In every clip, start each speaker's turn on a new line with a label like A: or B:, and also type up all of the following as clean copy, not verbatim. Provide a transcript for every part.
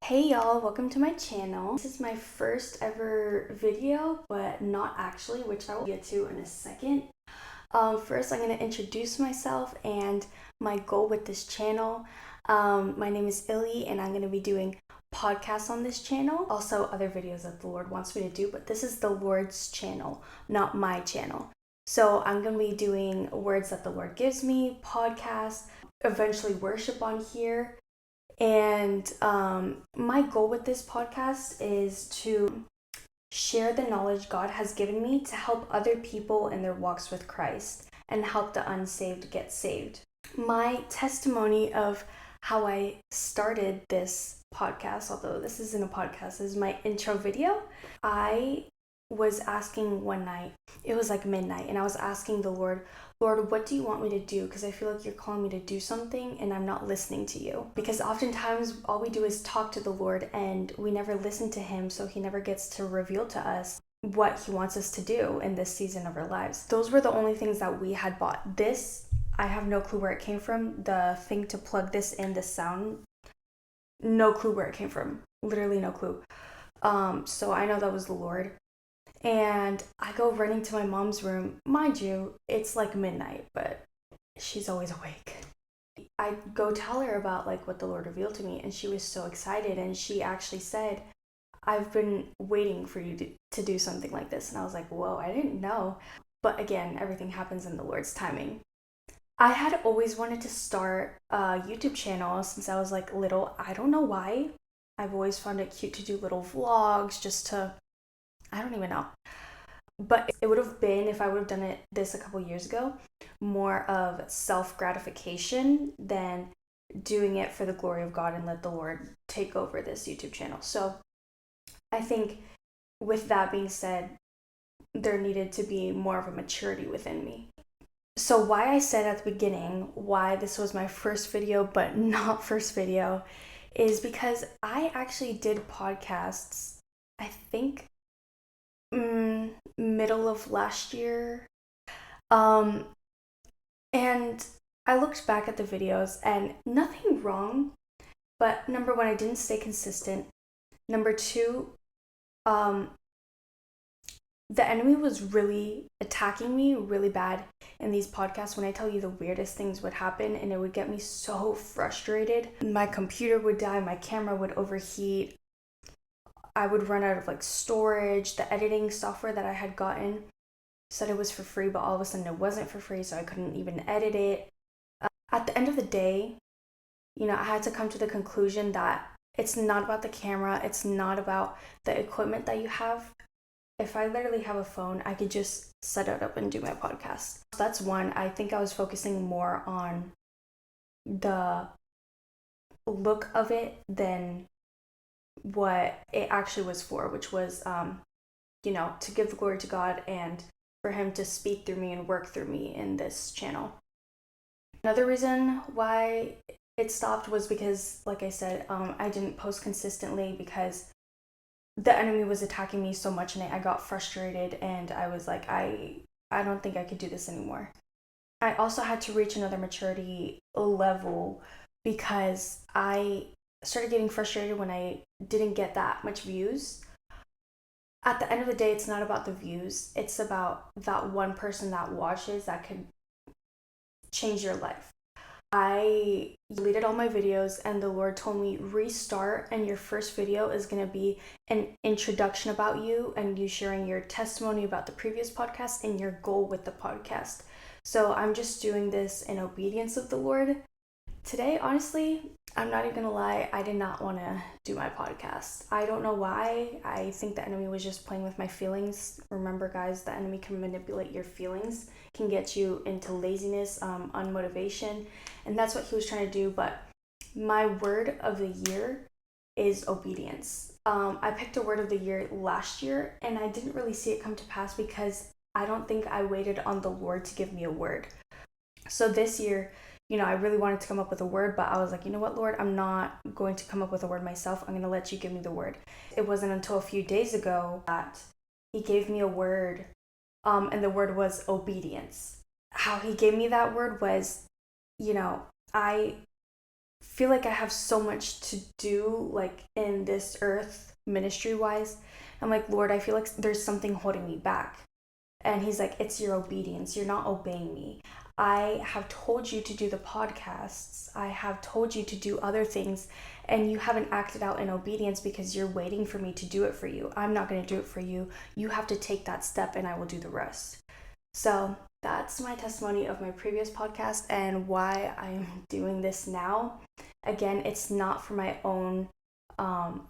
A: Hey y'all, welcome to my channel. This is my first ever video, but not actually, which I will get to in a second. First, I'm going to introduce myself and my goal with this channel. My name is Illy, and I'm going to be doing podcasts on this channel. Also, other videos that the Lord wants me to do, but this is the Lord's channel, not my channel. So I'm going to be doing words that the Lord gives me, podcasts, eventually worship on here. And my goal with this podcast is to share the knowledge God has given me to help other people in their walks with Christ and help the unsaved get saved. My testimony of how I started this podcast, although this isn't a podcast, this is my intro video. I was asking one night, it was like midnight, and I was asking the Lord, what do you want me to do? Because I feel like you're calling me to do something and I'm not listening to you. Because oftentimes all we do is talk to the Lord and we never listen to him, so he never gets to reveal to us what he wants us to do in this season of our lives. Those were the only things that we had bought. This, I have no clue where it came from. The thing to plug this in, the sound, no clue where it came from. Literally no clue. So I know that was the Lord. And I go running to my mom's room. Mind you, it's like midnight, but she's always awake. I go tell her about like what the Lord revealed to me, and she was so excited, and she actually said, I've been waiting for you to do something like this. And I was like, whoa, I didn't know. But again, everything happens in the Lord's timing. I had always wanted to start a YouTube channel since I was like little. I don't know why. I've always found it cute to do little vlogs just to, I don't even know. But it would have been, if I would have done this a couple years ago, more of self-gratification than doing it for the glory of God and let the Lord take over this YouTube channel. So I think with that being said, there needed to be more of a maturity within me. So why I said at the beginning why this was my first video but not first video is because I actually did podcasts, I think middle of last year. And I looked back at the videos and nothing wrong, but number one, I didn't stay consistent. Number two, the enemy was really attacking me really bad in these podcasts. When I tell you, the weirdest things would happen and it would get me so frustrated. My computer would die, my camera would overheat, I would run out of like storage. The editing software that I had gotten said it was for free, but all of a sudden it wasn't for free, so I couldn't even edit it. At the end of the day, I had to come to the conclusion that it's not about the camera, it's not about the equipment that you have. If I literally have a phone, I could just set it up and do my podcast. So that's one. I think I was focusing more on the look of it than what it actually was for, which was, to give the glory to God and for him to speak through me and work through me in this channel. Another reason why it stopped was because, like I said, I didn't post consistently because the enemy was attacking me so much, and I got frustrated, and I was like, I don't think I could do this anymore. I also had to reach another maturity level because I started getting frustrated when I didn't get that much views. At the end of the day, it's not about the views. It's about that one person that watches that could change your life. I deleted all my videos and the Lord told me restart, and your first video is going to be an introduction about you and you sharing your testimony about the previous podcast and your goal with the podcast. So I'm just doing this in obedience of the Lord. Today, honestly, I'm not even gonna lie, I did not want to do my podcast. I don't know why. I think the enemy was just playing with my feelings. Remember, guys, the enemy can manipulate your feelings, can get you into laziness, unmotivation, and that's what he was trying to do. But my word of the year is obedience. I picked a word of the year last year, and I didn't really see it come to pass because I don't think I waited on the Lord to give me a word. So this year, I really wanted to come up with a word, but I was like, you know what, Lord, I'm not going to come up with a word myself. I'm going to let you give me the word. It wasn't until a few days ago that he gave me a word, and the word was obedience. How he gave me that word was, I feel like I have so much to do, like in this earth ministry wise. I'm like, Lord, I feel like there's something holding me back. And he's like, it's your obedience. You're not obeying me. I have told you to do the podcasts. I have told you to do other things, and you haven't acted out in obedience because you're waiting for me to do it for you. I'm not going to do it for you. You have to take that step, and I will do the rest. So that's my testimony of my previous podcast and why I'm doing this now. Again, it's not for my own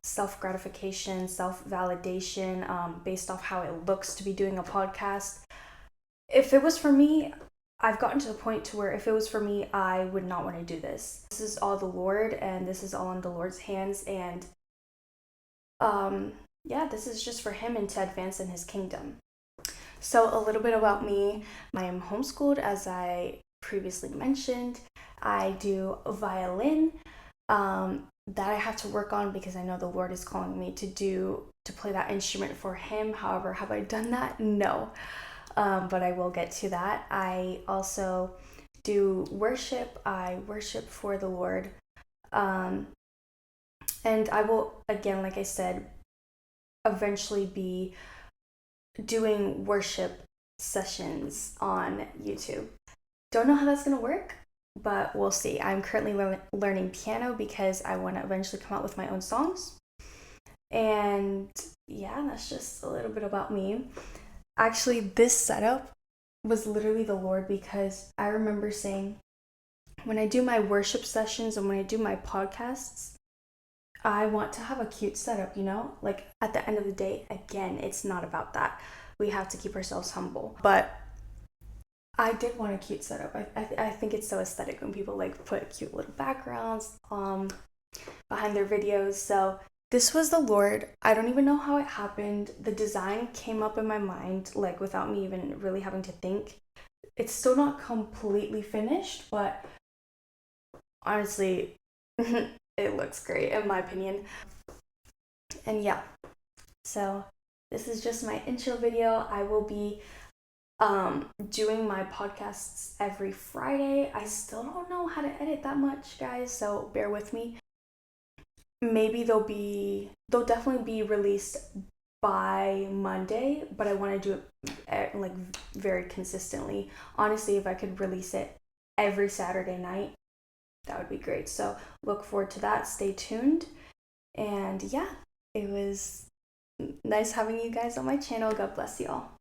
A: self-gratification, self-validation, based off how it looks to be doing a podcast. If it was for me, I've gotten to the point to where if it was for me, I would not want to do this. This is all the Lord, and this is all in the Lord's hands, and this is just for him and to advance in his kingdom. So a little bit about me. I am homeschooled, as I previously mentioned. I do violin that I have to work on because I know the Lord is calling me to play that instrument for him. However, have I done that? No. But I will get to that. I also do worship. I worship for the Lord. And I will, again, like I said, eventually be doing worship sessions on YouTube. Don't know how that's going to work, but we'll see. I'm currently learning piano because I want to eventually come out with my own songs. And yeah, that's just a little bit about me. Actually, this setup was literally the Lord, because I remember saying, when I do my worship sessions and when I do my podcasts, I want to have a cute setup, Like at the end of the day, again, it's not about that. We have to keep ourselves humble. But I did want a cute setup. I think it's so aesthetic when people like put cute little backgrounds behind their videos. So this was the Lord. I don't even know how it happened. The design came up in my mind, like without me even really having to think. It's still not completely finished, but honestly, it looks great in my opinion. And yeah, so this is just my intro video. I will be doing my podcasts every Friday. I still don't know how to edit that much, guys, so bear with me. Maybe they'll definitely be released by Monday, but I want to do it like very consistently. Honestly, if I could release it every Saturday night, that would be great. So look forward to that. Stay tuned. And yeah, it was nice having you guys on my channel. God bless you all.